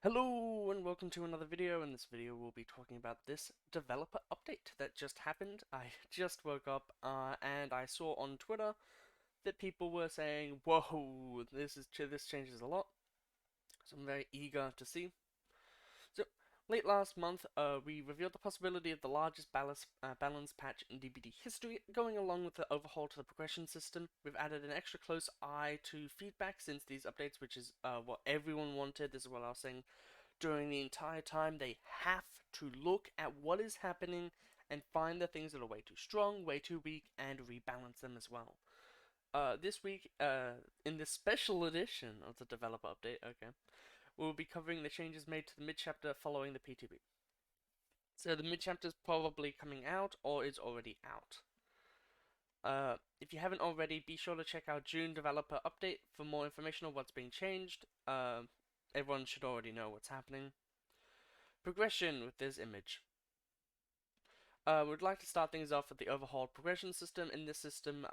Hello and welcome to another video. In this video we'll be talking about this developer update that just happened. I just woke up and I saw on Twitter that people were saying, whoa, this changes a lot. So I'm very eager to see. So late last month we revealed the possibility of the largest balance patch in DBD history. Going along with the overhaul to the progression system, we've added an extra close eye to feedback since these updates, which is what everyone wanted. This is what I was saying during the entire time. They have to look at what is happening and find the things that are way too strong, way too weak, and rebalance them as well. This week, in this special edition of the developer update, we'll be covering the changes made to the mid-chapter following the PTB. So the mid-chapter is probably coming out or is already out. If you haven't already, be sure to check out June developer update for more information on what's being changed. Everyone should already know what's happening. Progression with this image. We'd like to start things off with the overhauled progression system. In this system,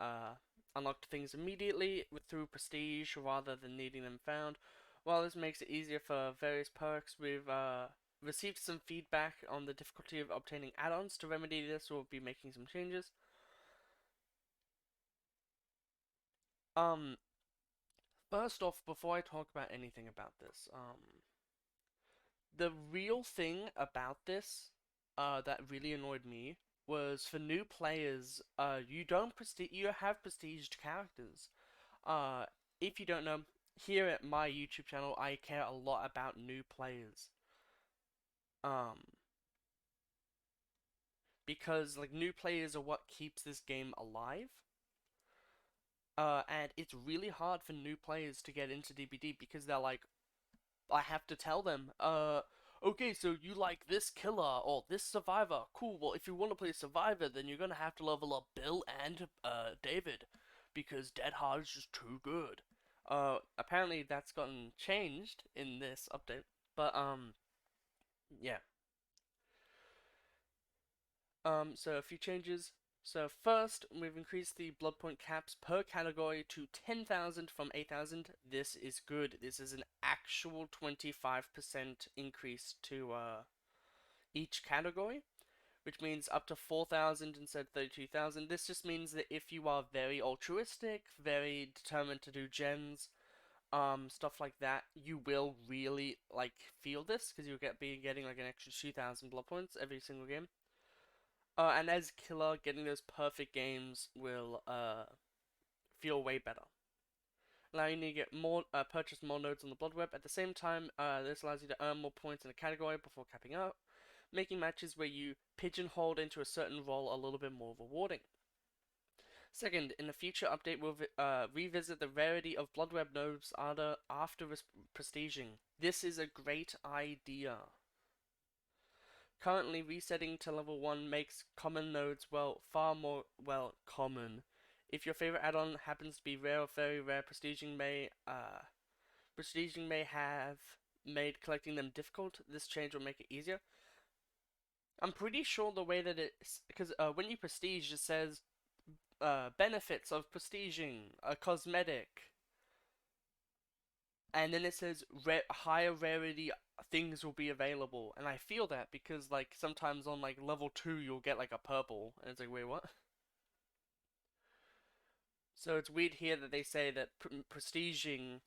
unlocked things immediately through prestige rather than needing them found. While this makes it easier for various perks, we've received some feedback on the difficulty of obtaining add-ons. To remedy this, we'll be making some changes. Um, First off, before I talk about anything about this, the real thing about this that really annoyed me was for new players, you have prestiged characters. Uh, if you don't know, here at my YouTube channel, I care a lot about new players. Um, because like new players are what keeps this game alive. And it's really hard for new players to get into DBD because they're like, I have to tell them, okay, so you like this killer or this survivor. Cool, well, if you want to play survivor, then you're gonna have to level up Bill and, David, because Dead Hard is just too good. Apparently that's gotten changed in this update, but, yeah. So a few changes. So first, we've increased the blood point caps per category to 10,000 from 8,000. This is good. This is an actual 25% increase to each category, which means up to 4,000 instead of 32,000. This just means that if you are very altruistic, very determined to do gens, stuff like that, you will really like feel this because you'll be getting like an extra 2,000 blood points every single game. And as killer, getting those perfect games will feel way better, allowing you to get more, purchase more nodes on the blood web. At the same time, this allows you to earn more points in a category before capping out, making matches where you pigeonholed into a certain role a little bit more rewarding. Second, in a future update, we'll revisit the rarity of blood web nodes after prestiging. This is a great idea. Currently, resetting to level 1 makes common nodes, far more, common. If your favorite add-on happens to be rare or very rare, prestiging may have made collecting them difficult. This change will make it easier. I'm pretty sure the way that it's, because when you prestige, it says benefits of prestiging, a cosmetic, and then it says higher rarity things will be available, and I feel that because like sometimes on like level 2 you'll get like a purple and it's like, wait, what? So it's weird here that they say that prestiging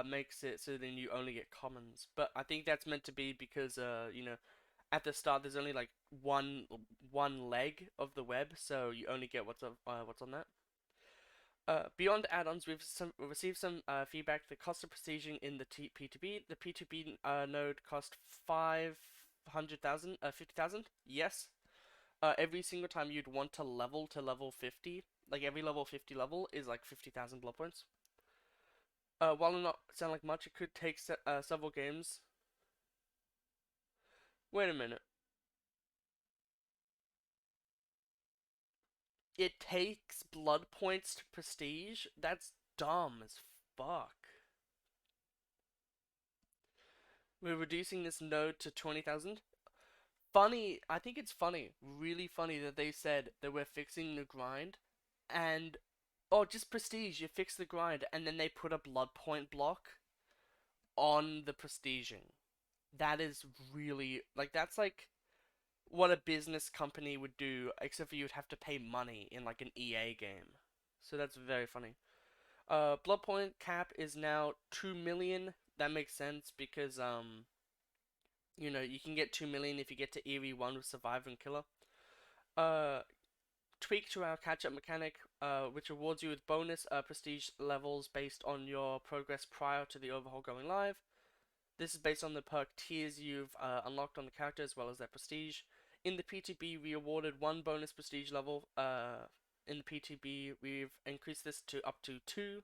makes it so then you only get commons, but I think that's meant to be because at the start there's only like one leg of the web, so you only get what's on that. Beyond add-ons, we've received some feedback. The cost of prestiging in the P2B. The P2B node cost 500,000, 50,000. Yes. Every single time you'd want to level 50, like every level 50 level is like 50,000 blood points. While it not sound like much, it could take several games. Wait a minute. It takes blood points to prestige? That's dumb as fuck. We're reducing this node to 20,000. Funny, I think it's funny, really funny that they said that we're fixing the grind and oh, just prestige, you fix the grind and then they put a blood point block on the prestiging. That is really like that's like what a business company would do, except for you'd have to pay money in like an EA game. So that's very funny. Blood point cap is now 2 million. That makes sense because you can get 2 million if you get to Eerie 1 with Survivor and Killer. Uh, tweak to our catch-up mechanic, which rewards you with bonus prestige levels based on your progress prior to the overhaul going live. This is based on the perk tiers you've unlocked on the character as well as their prestige. In the PTB, we awarded one bonus prestige level. In the PTB, we've increased this to up to two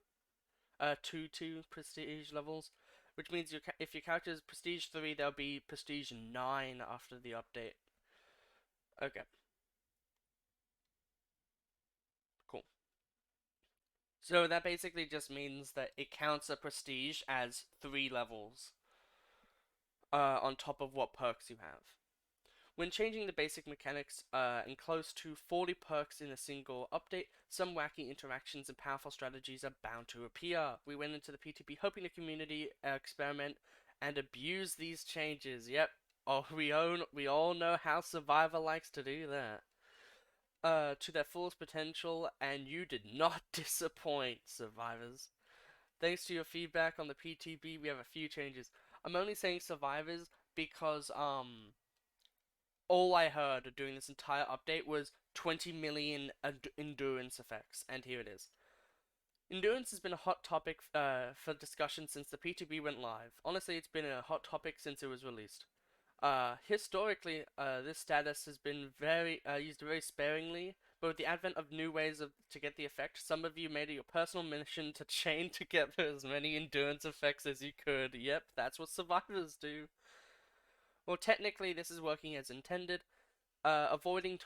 prestige levels, which means if your character is prestige 3, there'll be prestige 9 after the update. Okay, cool. So that basically just means that it counts a prestige as 3 levels on top of what perks you have. When changing the basic mechanics and close to 40 perks in a single update, some wacky interactions and powerful strategies are bound to appear. We went into the PTP hoping the community experiment and abuse these changes. Yep, we all know how Survivor likes to do that. To their fullest potential, and you did not disappoint, Survivors. Thanks to your feedback on the PTB, we have a few changes. I'm only saying Survivors because all I heard during this entire update was 20 million endurance effects, and here it is. Endurance has been a hot topic for discussion since the PTB went live. Honestly, it's been a hot topic since it was released. Historically, this status has been used very sparingly, but with the advent of new ways to get the effect, some of you made it your personal mission to chain together as many endurance effects as you could. Yep, that's what survivors do. Well, technically, this is working as intended. Avoiding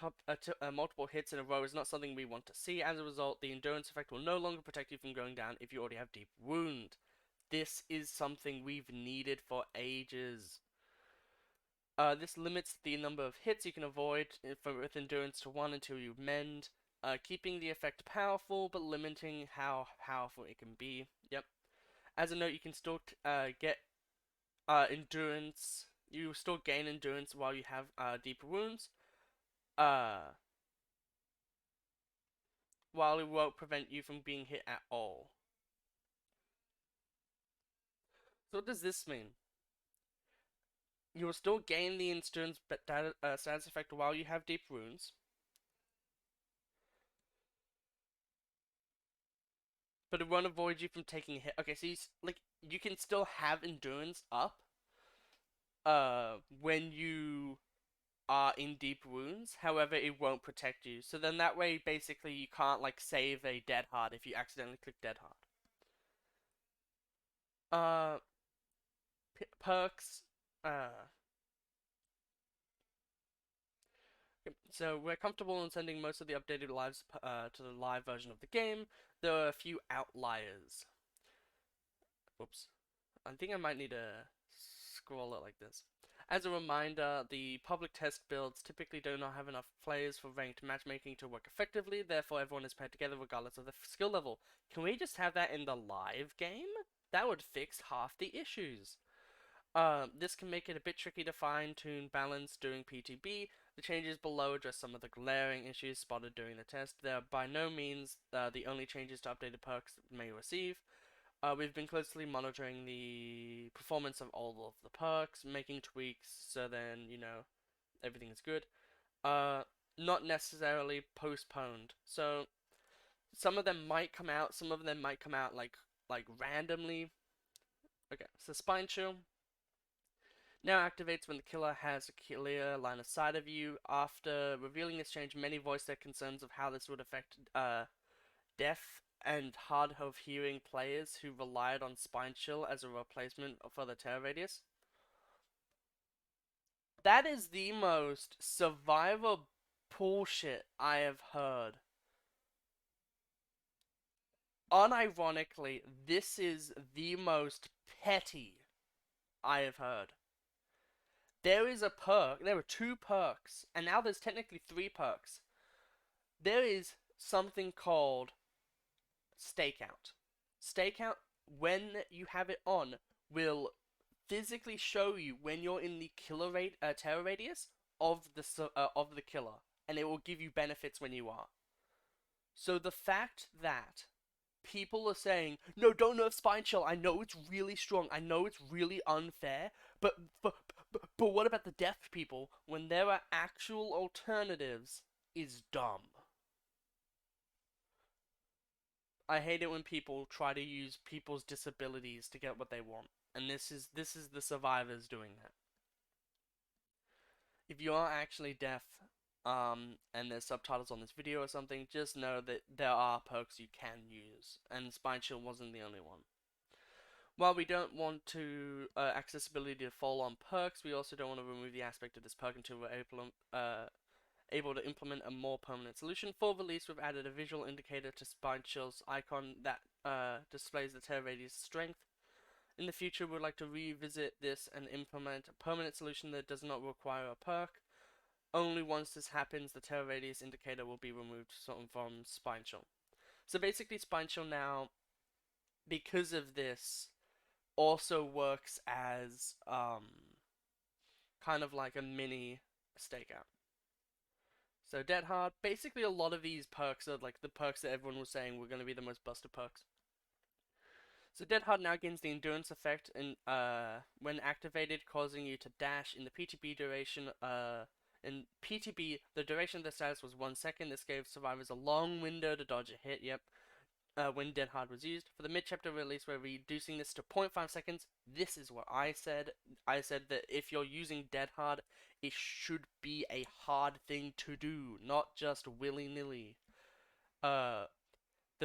multiple hits in a row is not something we want to see. As a result, the endurance effect will no longer protect you from going down if you already have deep wound. This is something we've needed for ages. This limits the number of hits you can avoid with endurance to 1 until you mend, keeping the effect powerful but limiting how powerful it can be. Yep. As a note, you can still get endurance. You still gain endurance while you have deeper wounds. Uh, while it won't prevent you from being hit at all. So what does this mean? You will still gain the endurance status effect while you have deep wounds, but it won't avoid you from taking a hit. Okay, so you can still have endurance up when you are in deep wounds. However, it won't protect you. So then that way, basically, you can't like save a dead hard if you accidentally click dead hard. Uh, perks. Uh, so we're comfortable in sending most of the updated lives to the live version of the game. There are a few outliers. Oops. I think I might need to scroll it like this. As a reminder, the public test builds typically do not have enough players for ranked matchmaking to work effectively, therefore everyone is paired together regardless of their skill level. Can we just have that in the live game? That would fix half the issues. This can make it a bit tricky to fine-tune balance during PTB. The changes below address some of the glaring issues spotted during the test. They are by no means the only changes to updated perks may receive. We've been closely monitoring the performance of all of the perks, making tweaks so then, everything is good. Not necessarily postponed. So some of them might come out, some of them might come out like randomly. Okay, so Spine Chill now activates when the killer has a clear line of sight of you. After revealing this change, many voiced their concerns of how this would affect deaf and hard of hearing players who relied on Spine Chill as a replacement for the terror radius. That is the most survivor bullshit I have heard. Unironically, this is the most petty I have heard. There is a perk, there are 2 perks, and now there's technically 3 perks. There is something called Stakeout. Stakeout, when you have it on, will physically show you when you're in the terror radius of the killer, and it will give you benefits when you are. So the fact that people are saying, no, don't nerf Spine Chill. I know it's really strong. I know it's really unfair. But but what about the deaf people when there are actual alternatives is dumb. I hate it when people try to use people's disabilities to get what they want. And this is the survivors doing that. If you are actually deaf, and there's subtitles on this video or something, just know that there are perks you can use, and Spine Chill wasn't the only one. While we don't want to accessibility to fall on perks, we also don't want to remove the aspect of this perk until we're able to implement a more permanent solution. For release, we've added a visual indicator to Spine Chill's icon that displays the terror radius strength. In the future, we'd like to revisit this and implement a permanent solution that does not require a perk. Only once this happens, the terror radius indicator will be removed from Spine Chill. So basically, Spine Chill now, because of this, also works as kind of like a mini stakeout. So Dead Hard, basically a lot of these perks are like the perks that everyone was saying were going to be the most busted perks. So Dead Hard now gains the endurance effect when activated, causing you to dash in the PTB duration. In PTB, the duration of the status was 1 second. This gave survivors a long window to dodge a hit. Yep. When Dead Hard was used. For the mid-chapter release, we're reducing this to 0.5 seconds. This is what I said. I said that if you're using Dead Hard, it should be a hard thing to do, not just willy-nilly. The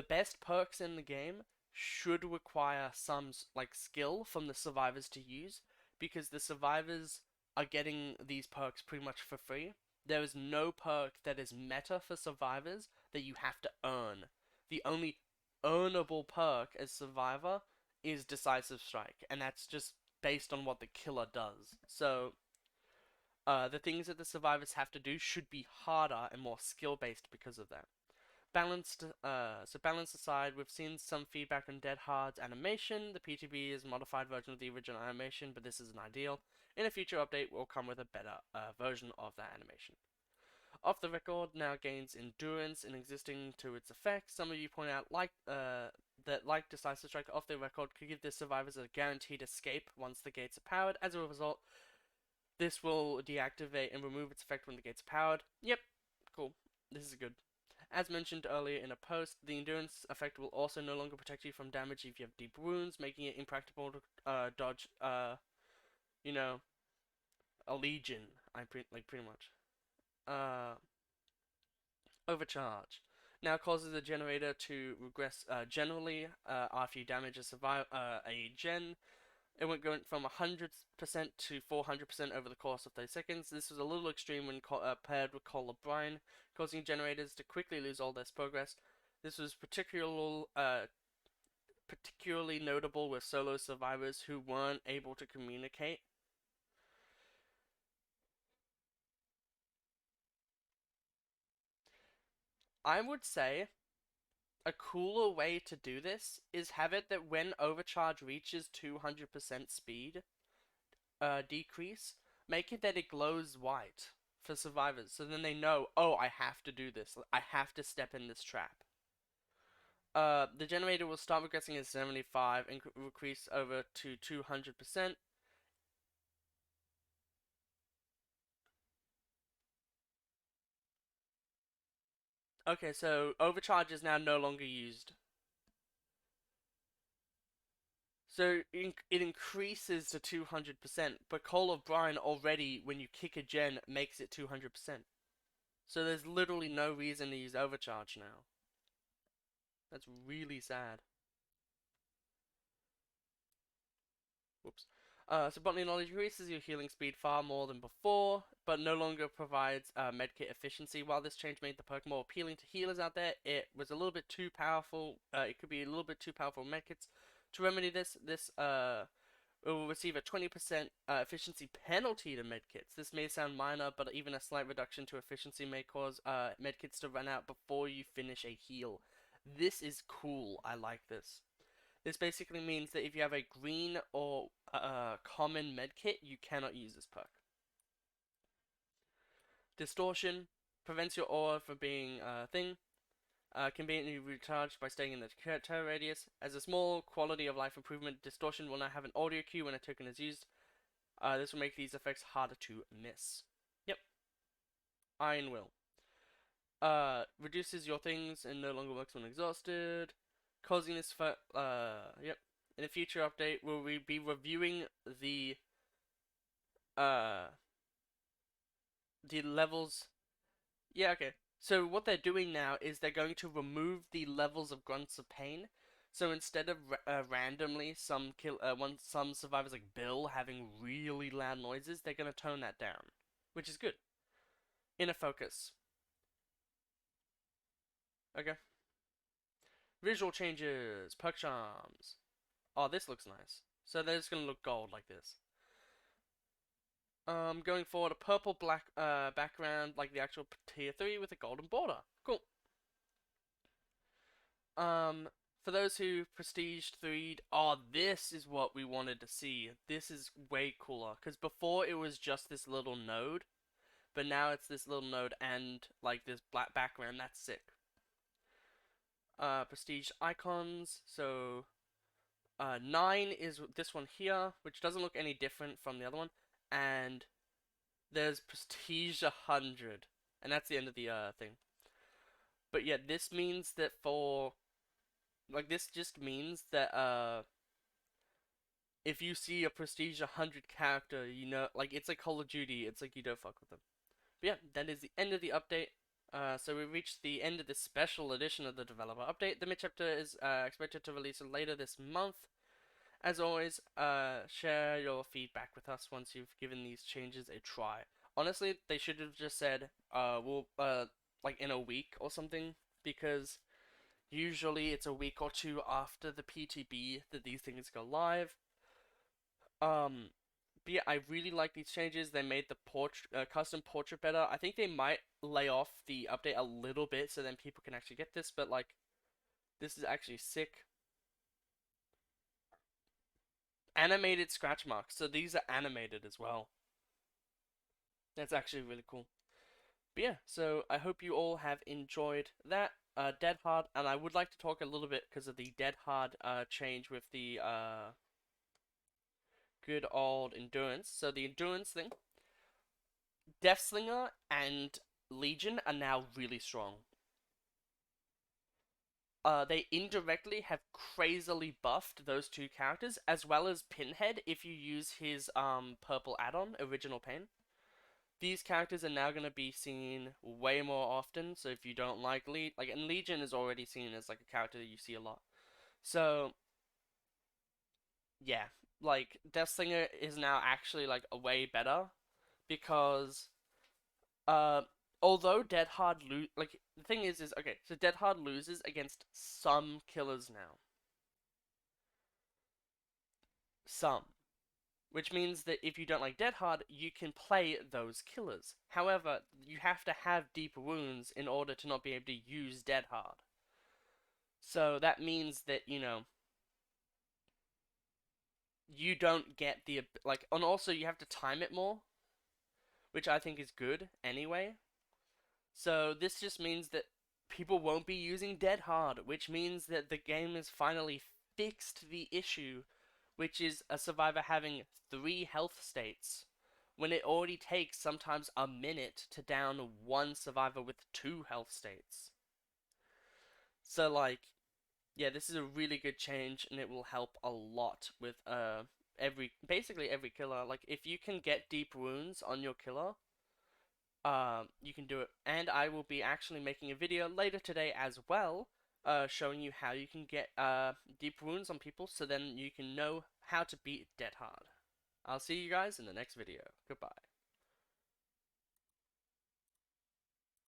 best perks in the game should require some like skill from the survivors to use, because the survivors are getting these perks pretty much for free. There is no perk that is meta for survivors that you have to earn. The only earnable perk as survivor is Decisive Strike, and that's just based on what the killer does. So the things that the survivors have to do should be harder and more skill based because of that. Balance aside, we've seen some feedback on Dead Hard's animation. The PTB is a modified version of the original animation, but this isn't ideal. In a future update, we'll come with a better version of that animation. Off the record now gains endurance in existing to its effects. Some of you point out that Decisive Strike off the record could give the survivors a guaranteed escape once the gates are powered. As a result, this will deactivate and remove its effect when the gates are powered. Yep, cool. This is good. As mentioned earlier in a post, the endurance effect will also no longer protect you from damage if you have deep wounds, making it impractical to dodge, you know, a legion. Pretty much. Overcharge now causes the generator to regress generally after you damage a gen. It went going from 100% to 400% over the course of 30 seconds. This was a little extreme when paired with Call of Brine, causing generators to quickly lose all their progress. This was particularly notable with solo survivors who weren't able to communicate. I would say a cooler way to do this is have it that when overcharge reaches 200% speed decrease, make it that it glows white for survivors, so then they know, oh, I have to do this. I have to step in this trap. The generator will start regressing at 75 and increase over to 200%. Okay, so overcharge is now no longer used. So it increases to 200%, but Call of Brine already, when you kick a gen, makes it 200%. So there's literally no reason to use overcharge now. That's really sad. Whoops. So Botany Knowledge increases your healing speed far more than before, but no longer provides medkit efficiency. While this change made the perk more appealing to healers out there, it was a little bit too powerful. It could be a little bit too powerful medkits. To remedy this, will receive a 20% efficiency penalty to medkits. This may sound minor, but even a slight reduction to efficiency may cause medkits to run out before you finish a heal. This is cool. I like this. This basically means that if you have a green or common medkit, you cannot use this perk. Distortion prevents your aura from being a thing. Conveniently recharged by staying in the terror radius. As a small quality of life improvement, Distortion will now have an audio cue when a token is used. This will make these effects harder to miss. Yep. Iron Will. Reduces your things and no longer works when exhausted. Causing this yep. In a future update, we'll be reviewing uh, the levels. Yeah, okay. So what they're doing now is they're going to remove the levels of grunts of pain. So instead of randomly some survivors like Bill having really loud noises, they're gonna tone that down, which is good. Inner focus. Okay. Visual changes, perk charms. Oh, this looks nice. So they're just gonna look gold like this. Going forward, a purple black background like the actual tier 3 with a golden border. Cool. For those who prestiged 3, oh, this is what we wanted to see. This is way cooler, because before it was just this little node, but now it's this little node and like this black background. That's sick. Prestige icons. So 9 is this one here, which doesn't look any different from the other one, and there's Prestige 100, and that's the end of the thing. But yeah, this means that this just means that if you see a Prestige 100 character, you know, like it's like Call of Duty, it's like you don't fuck with them. But yeah, that is the end of the update. So we reached the end of this special edition of the developer update. The mid chapter is expected to release later this month. As always, share your feedback with us once you've given these changes a try. Honestly, they should have just said, we'll, like in a week or something, because usually it's a week or two after the PTB that these things go live. But yeah, I really like these changes. They made the custom portrait better. I think they might lay off the update a little bit so then people can actually get this, but like, this is actually sick. Animated scratch marks, so these are animated as well. That's actually really cool. But yeah, so I hope you all have enjoyed that. Dead Hard, and I would like to talk a little bit because of the Dead Hard change with the good old endurance. So the endurance thing, Deathslinger and Legion are now really strong. They indirectly have crazily buffed those two characters, as well as Pinhead if you use his purple add-on, Original Pain. These characters are now going to be seen way more often, so if you don't like and Legion is already seen as like a character that you see a lot. So yeah, like Deathslinger is now actually like a way better because uh although Dead Hard like the thing is okay, so Dead Hard loses against some killers now. Some. Which means that if you don't like Dead Hard, you can play those killers. However, you have to have deep wounds in order to not be able to use Dead Hard. So that means that, you know, you don't get the, like, and also you have to time it more, which I think is good anyway. So this just means that people won't be using Dead Hard, which means that the game has finally fixed the issue, which is a survivor having 3 health states, when it already takes sometimes a minute to down one survivor with 2 health states. So like, yeah, this is a really good change, and it will help a lot with basically every killer. Like if you can get deep wounds on your killer, you can do it. And I will be actually making a video later today as well, showing you how you can get deep wounds on people, so then you can know how to beat Dead Hard. I'll see you guys in the next video. Goodbye.